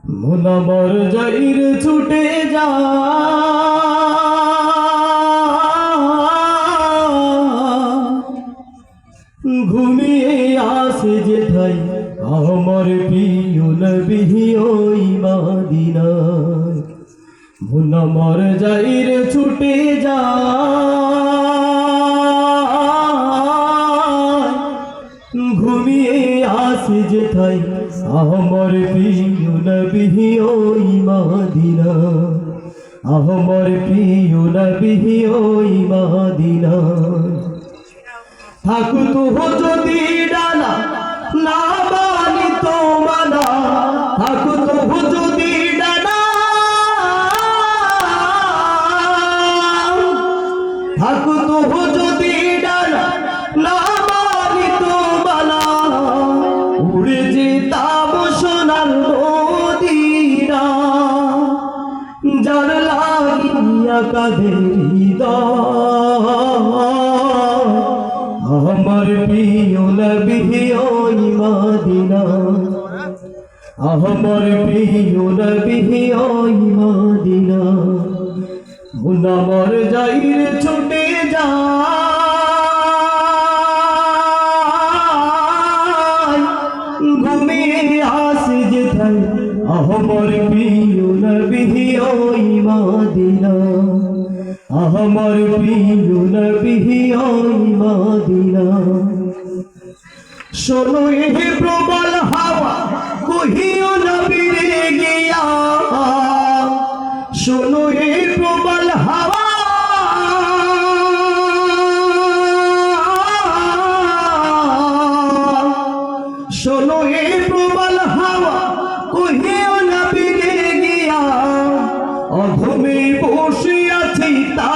মন আমার যাইর ছুটে যা ঘুমিয়ে আসে যেথায় আমার প্রিয় নবী ওই মদিনায়। মন আমার যাইর ছুটে যা ঘুমিয়ে আসে যেথায় আমার প্রিয় নবী ওই মদিনায়। আমার প্রিয় নবী ওই মদিনায়। থাকুত যদি ডানা না মানি তো মানা, থাকুত যদি ডানা, থাকুত যদি ডানা না মানি তো মানা, উড়ে যেতাম সোনার মদিনা। যার লাগিয়া কাঁদে হৃদয় আমার প্রিয় নবী ওই মদিনায়। আমার প্রিয় নবী ওই মদিনায়। মন আমার যাইর ছুটে যায় ঘুমিয়ে আসে যেথায় আমার প্রিয় নবী ওই মদিনায়। আমার প্রিয় নবী ওই মদিনায়। শোনো এ প্রবল হাওয়া কহিও নবী রে গিয়া, শোনো এ প্রবল হাওয়া, শোনো এ প্রবল হাওয়া কহিও নবী রে গিয়া, অধমে বসে আছি তা